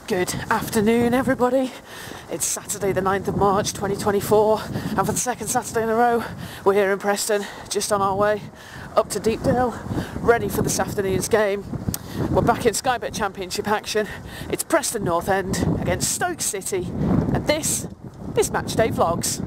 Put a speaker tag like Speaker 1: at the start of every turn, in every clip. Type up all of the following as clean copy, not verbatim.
Speaker 1: Good afternoon, everybody. It's Saturday the 9th of March 2024, and for the second Saturday in a row we're here in Preston, just on our way up to Deepdale, ready for this afternoon's game. We're back in Sky Bet Championship action. It's Preston North End against Stoke City, and this is Matchday Vlogs.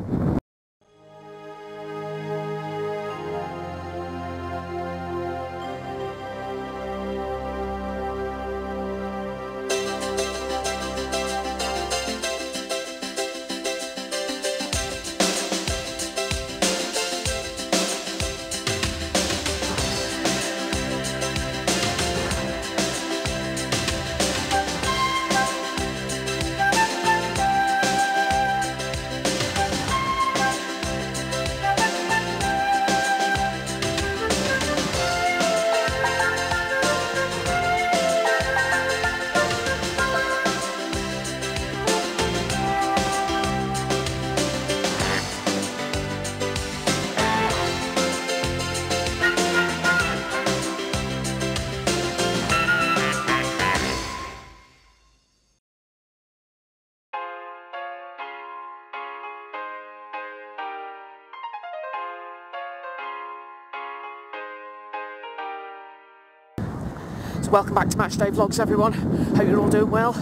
Speaker 1: Welcome back to Matchday Vlogs, everyone. Hope you're all doing well.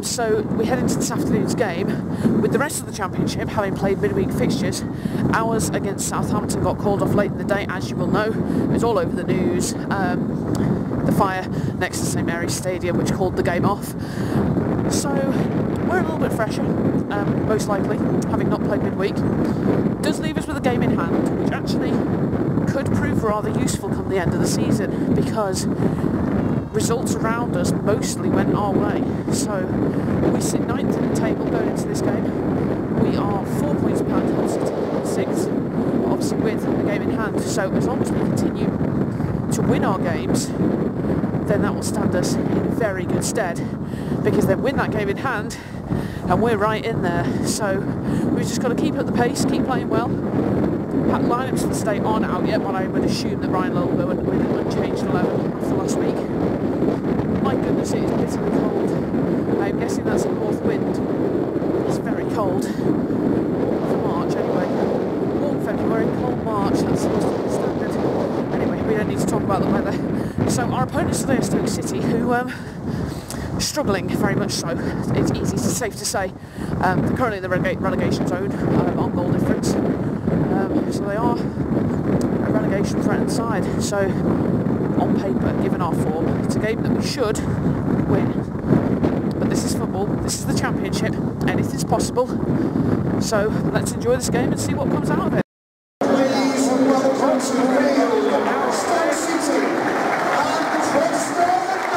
Speaker 1: So we head into this afternoon's game with the rest of the championship having played midweek fixtures. Ours against Southampton got called off late in the day, as you will know. It was all over the news. The fire next to St Mary's Stadium, which called the game off. So we're a little bit fresher, most likely, having not played midweek. Does leave us with a game in hand, which actually could prove rather useful come the end of the season, because results around us mostly went our way. So we sit 9th in the table going into this game. We are 4 points behind Hull City, 6th, obviously with a game in hand. So as long as we continue to win our games, then that will stand us in very good stead, because then win that game in hand and we're right in there. So we've just got to keep up the pace, keep playing well. Lineups for the state aren't out yet, but I would assume that Ryan Lowell will with an unchanged 11 after last week. My goodness, it is bitterly cold. I'm guessing that's a north wind. It's very cold. For March, anyway. Warm February, cold March, that's supposed to be the standard. Anyway, we don't need to talk about the weather. So our opponents today are Stoke City, who struggling very much so. It's safe to say. They're currently in the relegation zone on goal difference. So they are a relegation threatened side. So on paper, given our form, it's a game that we should win. But this is football, this is the championship, anything's possible. So let's enjoy this game and see what comes out of it.
Speaker 2: Ladies, welcome to the field, Stoke City and Preston North End.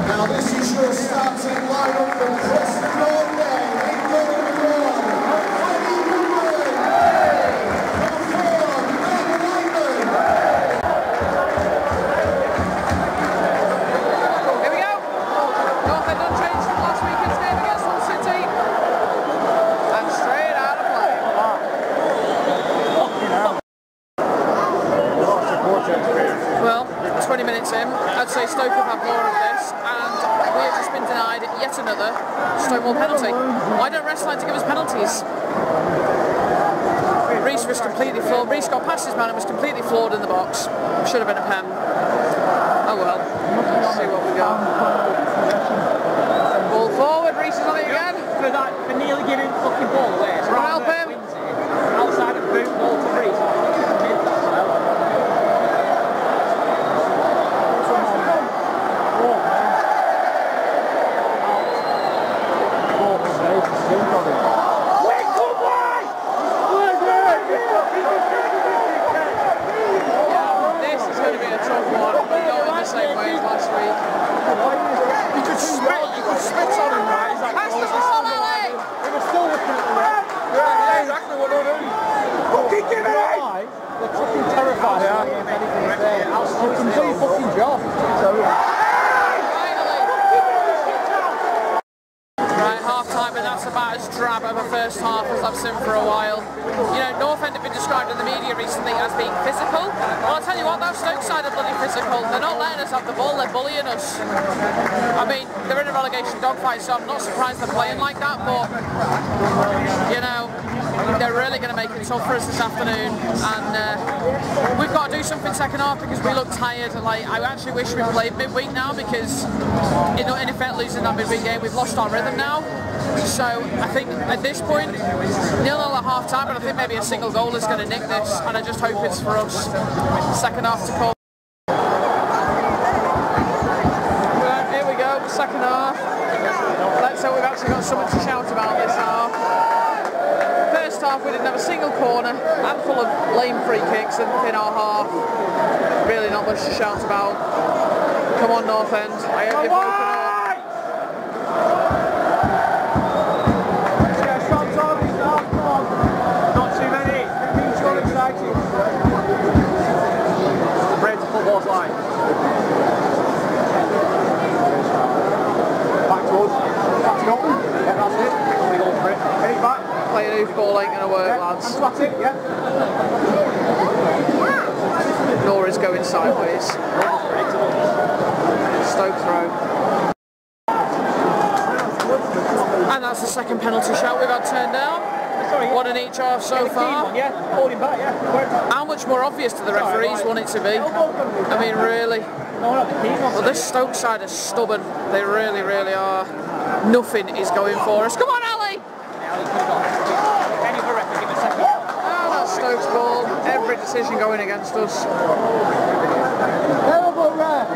Speaker 2: Now this is your starting lineup for Preston North End. In goal number 1, Freddie Woodward. Number 4, Ben Lyman.
Speaker 1: Here we go. North End unchanged from last weekend's game against Hull City. And straight out of play. Well, 20 minutes in, I'd say Stoke have had more of this, and we have just been denied yet another Stonewall penalty. Why don't refs like to give us penalties? Reece was completely flawed. Reece got past his man and was completely flawed in the box. Should have been a pen. Oh well. Let's see what we got. Ball forward, Reece is on it again.
Speaker 3: For nearly giving the fucking ball away. So
Speaker 1: help him.
Speaker 3: Outside of boot, ball to Reece.
Speaker 1: This is going to be a a tough one, but not in the same way as last week.
Speaker 3: You could spit on him, right? He's like,
Speaker 1: Pass the ball, Ellie!
Speaker 3: he was still looking at the red. Yeah, exactly what they're doing. Fucking give it! They're fucking terrified of anything there. You can do your fucking job.
Speaker 1: Right, half-time, and that's about as drab of a first half as I've seen for a while. You know, North End have been described in the media recently as being physical. Well, I'll tell you what, that Stoke side are bloody physical. They're not letting us have the ball, they're bullying us. I mean, they're in a relegation dogfight, so I'm not surprised they're playing like that, but, you know, they're really going to make it tough for us this afternoon, and we've got to do something second half because we look tired. Like, I actually wish we played midweek now because in effect losing that midweek game we've lost our rhythm now. So I think at this point 0-0 at half time, but I think maybe a single goal is going to nick this, and I just hope it's for us. Second half to come. Here we go, second half. Let's hope we've actually got something to shout about this half. First half we didn't have a single corner, handful of lame free kicks in our half. Really not much to shout about. Come on, North End. I hope you've woken up.
Speaker 3: Not too many. It's got exciting. Break to football's line. Back to us. Back to Norton. Yeah, that's it. Only goal for it. Get it back.
Speaker 1: Playing hoof ball ain't going to work, lads.
Speaker 3: That's it, yeah.
Speaker 1: Nor is going sideways. Stoke throw. And that's the second penalty shot we've had turned down.
Speaker 3: Sorry,
Speaker 1: One in each half so far.
Speaker 3: Yeah, holding back, yeah.
Speaker 1: How much more obvious do the referees want it to be? I mean, really. Well, this Stoke side is stubborn. They really, really are. Nothing is going for us. Come on, Ali! Oh, that's Stoke's ball. Every decision going against us.
Speaker 3: Terrible red.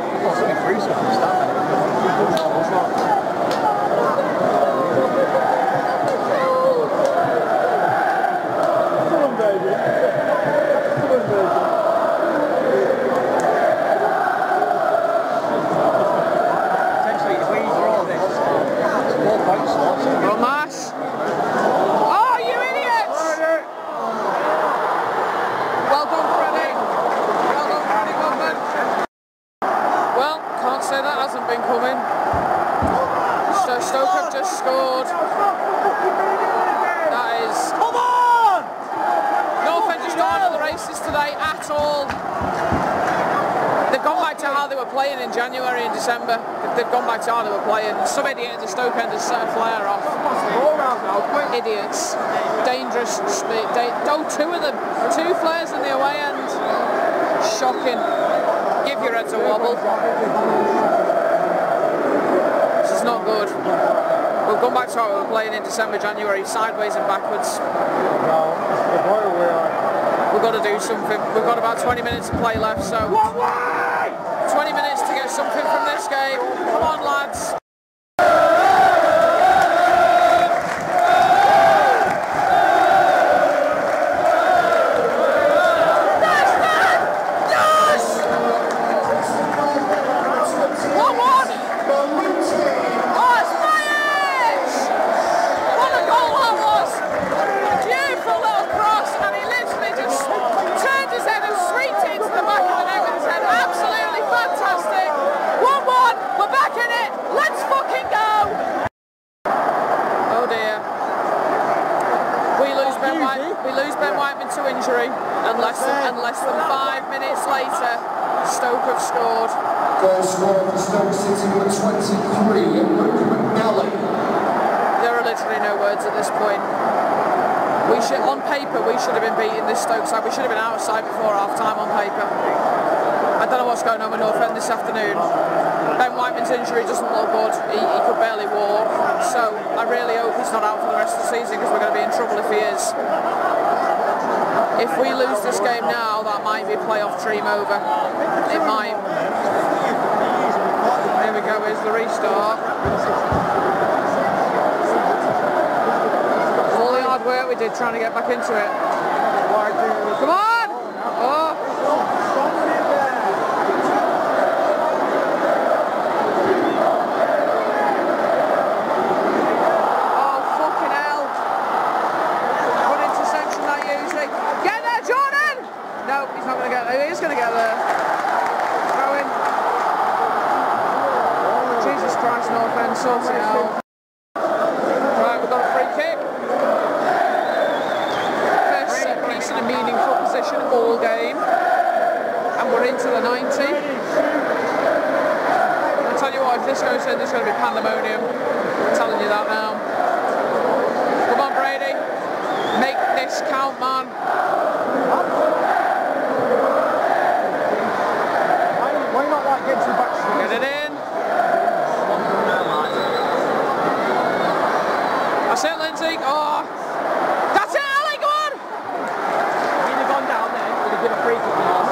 Speaker 1: Stoke have just scored. That is...
Speaker 3: Come on!
Speaker 1: North End just not on the races today at all. They've gone back to how they were playing in January and December. They've gone back to how they were playing. Some idiot at the Stoke End has set a flare off. Idiots. Dangerous. Two of them. Two flares in the away end. Shocking. Give your head a wobble. This is not good. We've gone back to how we were playing in December, January, sideways and backwards. We've got to do something. We've got about 20 minutes to play left, so 20 minutes to get something from this game. Come on, lads. To injury, and less than 5 minutes later, Stoke have scored.
Speaker 2: Goal scored for Stoke City with 23, McNally.
Speaker 1: There are literally no words at this point. On paper, we should have been beating this Stoke side. We should have been outside before half time on paper. I don't know what's going on with North End this afternoon. Ben Whiteman's injury doesn't look good. He could barely walk. So I really hope he's not out for the rest of the season, because we're going to be in trouble if he is. If we lose this game now, that might be playoff dream over. It might. Here we go, here's the restart. All the hard work we did trying to get back into it. Come on! Oh! he's not going to get there. He is going to get there. Throw in. Jesus Christ, North End, sort it out. Right, we've got a free kick. First set piece in a meaningful position all game. And we're into the 90. I'll tell you what, if this goes in, there's going to be pandemonium. I'm telling you that now. Come on, Brady. Make this count, man.
Speaker 3: Why not like get to the back?
Speaker 1: Get it in. That's it, Lindsay. Oh. That's it, Ali, go on.
Speaker 3: He'd have gone down there. He'd have been a free kick.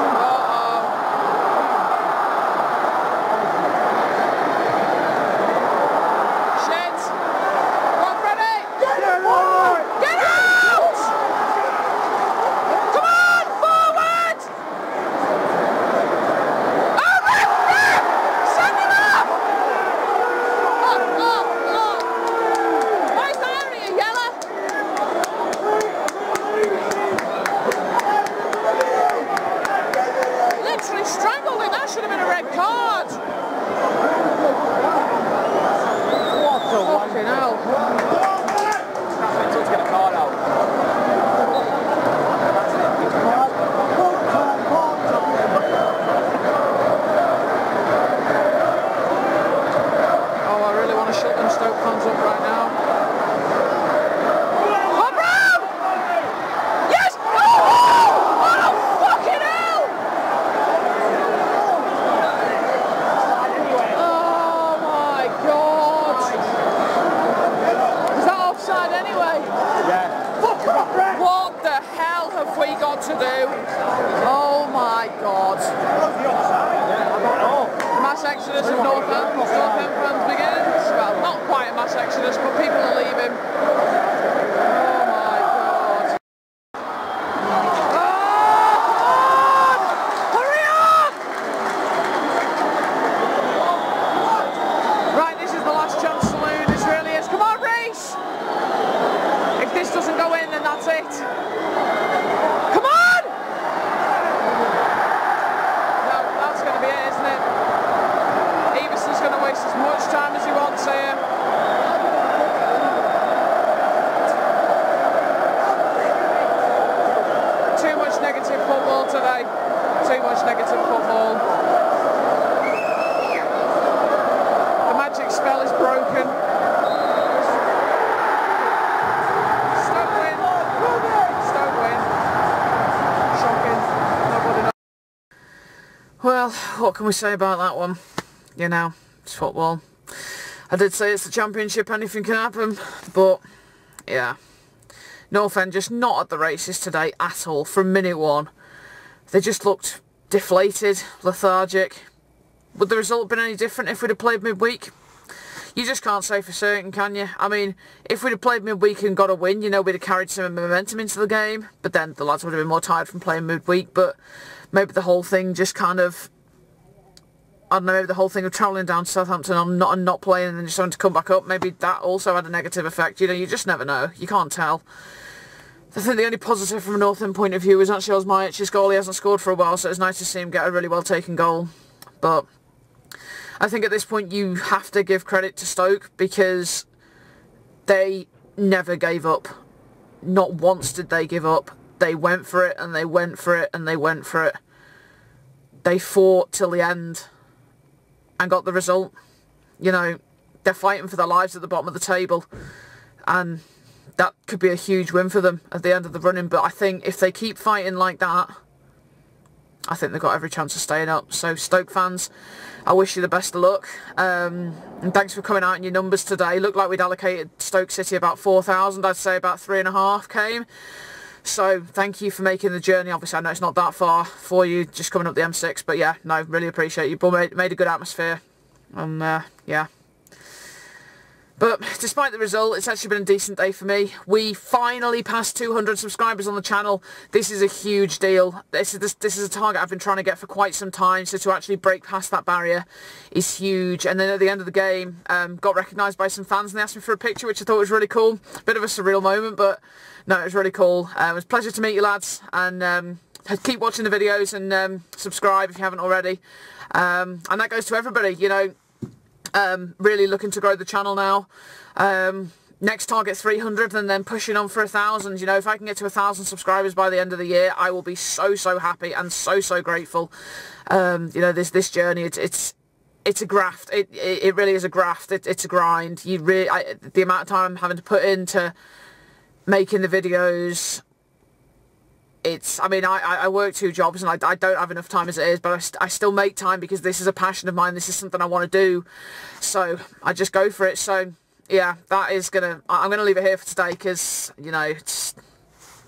Speaker 1: Well, what can we say about that one? You know, it's football. I did say it's the Championship, anything can happen, but yeah. North End just not at the races today at all from minute one. They just looked deflated, lethargic. Would the result have been any different if we'd have played midweek? You just can't say for certain, can you? I mean, if we'd have played midweek and got a win, you know, we'd have carried some momentum into the game, but then the lads would have been more tired from playing midweek, but maybe the whole thing just kind of, I don't know, maybe the whole thing of travelling down to Southampton and not playing and then just having to come back up, maybe that also had a negative effect. You know, you just never know. You can't tell. I think the only positive from a North End point of view is actually Osmaich's goal. He hasn't scored for a while, so it's nice to see him get a really well-taken goal. But I think at this point you have to give credit to Stoke because they never gave up. Not once did they give up. They went for it and they went for it and they went for it. They fought till the end and got the result. You know, they're fighting for their lives at the bottom of the table and that could be a huge win for them at the end of the running. But I think if they keep fighting like that, I think they've got every chance of staying up. So Stoke fans, I wish you the best of luck. And thanks for coming out in your numbers today. Looked like we'd allocated Stoke City about 4,000. I'd say about 3.5 came. So thank you for making the journey. Obviously, I know it's not that far for you, just coming up the M6. But yeah, no, really appreciate you. But made a good atmosphere. And yeah. But despite the result, it's actually been a decent day for me. We finally passed 200 subscribers on the channel. This is a huge deal. This is a target I've been trying to get for quite some time. So to actually break past that barrier is huge. And then at the end of the game, got recognised by some fans and they asked me for a picture, which I thought was really cool. Bit of a surreal moment, but no, it was really cool. It was a pleasure to meet you lads. And keep watching the videos and subscribe if you haven't already. And that goes to everybody, you know, really looking to grow the channel now. Next target 300 and then pushing on for 1,000. You know, if I can get to 1,000 subscribers by the end of the year, I will be so happy and so grateful. You know, this journey, it's a graft. It really is a graft. It's a grind. The amount of time I'm having to put into making the videos, I mean, I work 2 jobs and I don't have enough time as it is, but I still make time because this is a passion of mine. This is something I want to do, so I just go for it. So yeah, I'm gonna leave it here for today because, you know,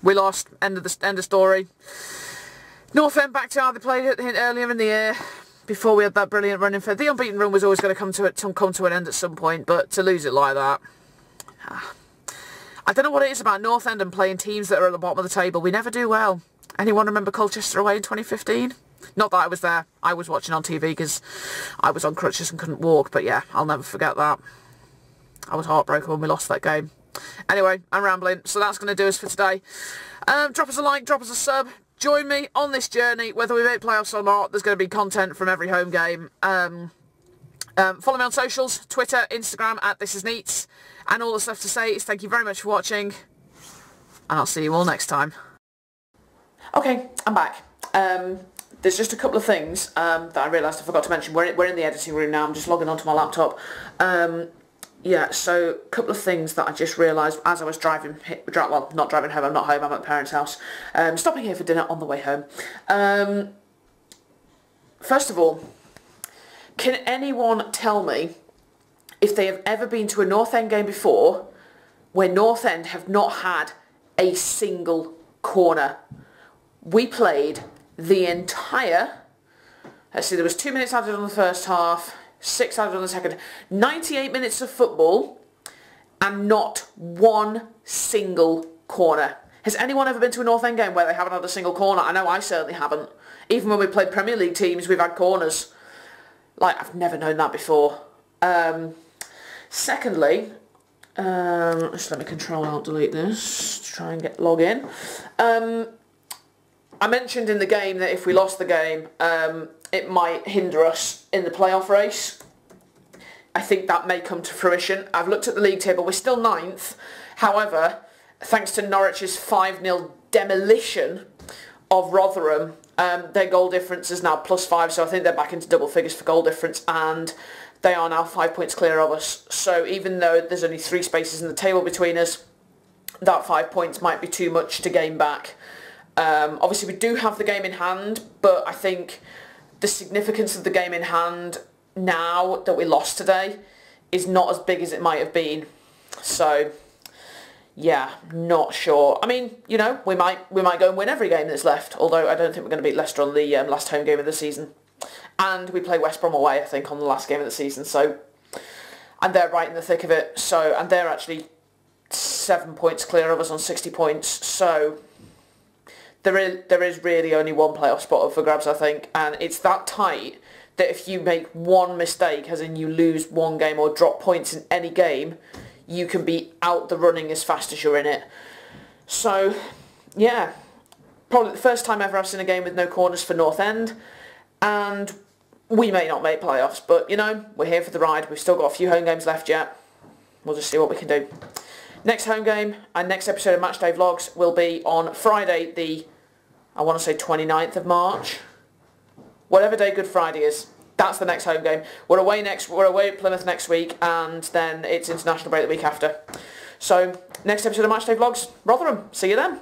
Speaker 1: we lost. End of story. North End back to how they played it earlier in the year before we had that brilliant running for the unbeaten run was always going to come to an end at some point, but to lose it like that. I don't know what it is about North End and playing teams that are at the bottom of the table. We never do well. Anyone remember Colchester away in 2015? Not that I was there. I was watching on TV because I was on crutches and couldn't walk. But yeah, I'll never forget that. I was heartbroken when we lost that game. Anyway, I'm rambling. So that's going to do us for today. Drop us a like, drop us a sub. Join me on this journey. Whether we make playoffs or not, there's going to be content from every home game. Follow me on socials, Twitter, Instagram, @thisisneats. And all that's left to say is thank you very much for watching, and I'll see you all next time. Okay, I'm back. There's just a couple of things that I realised I forgot to mention. We're in the editing room now. I'm just logging onto my laptop. Yeah, so a couple of things that I just realised as I was driving, well, not driving home, I'm not home, I'm at my parents' house. Stopping here for dinner on the way home. First of all, can anyone tell me if they have ever been to a North End game before where North End have not had a single corner? We played the entire, let's see, there was 2 minutes added on the first half, 6 added on the second, 98 minutes of football and not one single corner. Has anyone ever been to a North End game where they haven't had a single corner? I know I certainly haven't. Even when we played Premier League teams, we've had corners. Like, I've never known that before. Secondly, just let me Control-Alt-Delete this to try and log in. I mentioned in the game that if we lost the game, it might hinder us in the playoff race. I think that may come to fruition. I've looked at the league table. We're still 9th. However, thanks to Norwich's 5-0 demolition of Rotherham, their goal difference is now +5, so I think they're back into double figures for goal difference, and they are now 5 points clear of us. So even though there's only 3 spaces in the table between us, that 5 points might be too much to gain back. Obviously we do have the game in hand, but I think the significance of the game in hand now that we lost today is not as big as it might have been. So yeah, not sure. I mean, you know, we might go and win every game that's left, although I don't think we're going to beat Leicester on the last home game of the season. And we play West Brom away, I think, on the last game of the season. So, and they're right in the thick of it. So, and they're actually 7 points clear of us on 60 points. So there is really only one playoff spot up for grabs, I think, and it's that tight that if you make one mistake, as in you lose one game or drop points in any game, you can be out the running as fast as you're in it. So, yeah, probably the first time ever I've seen a game with no corners for North End, and we may not make playoffs, but, you know, we're here for the ride. We've still got a few home games left yet. We'll just see what we can do. Next home game and next episode of Matchday Vlogs will be on Friday, the, I want to say 29th of March. Whatever day Good Friday is, that's the next home game. We're away at Plymouth next week, and then it's international break the week after. So, next episode of Matchday Vlogs, Rotherham. See you then.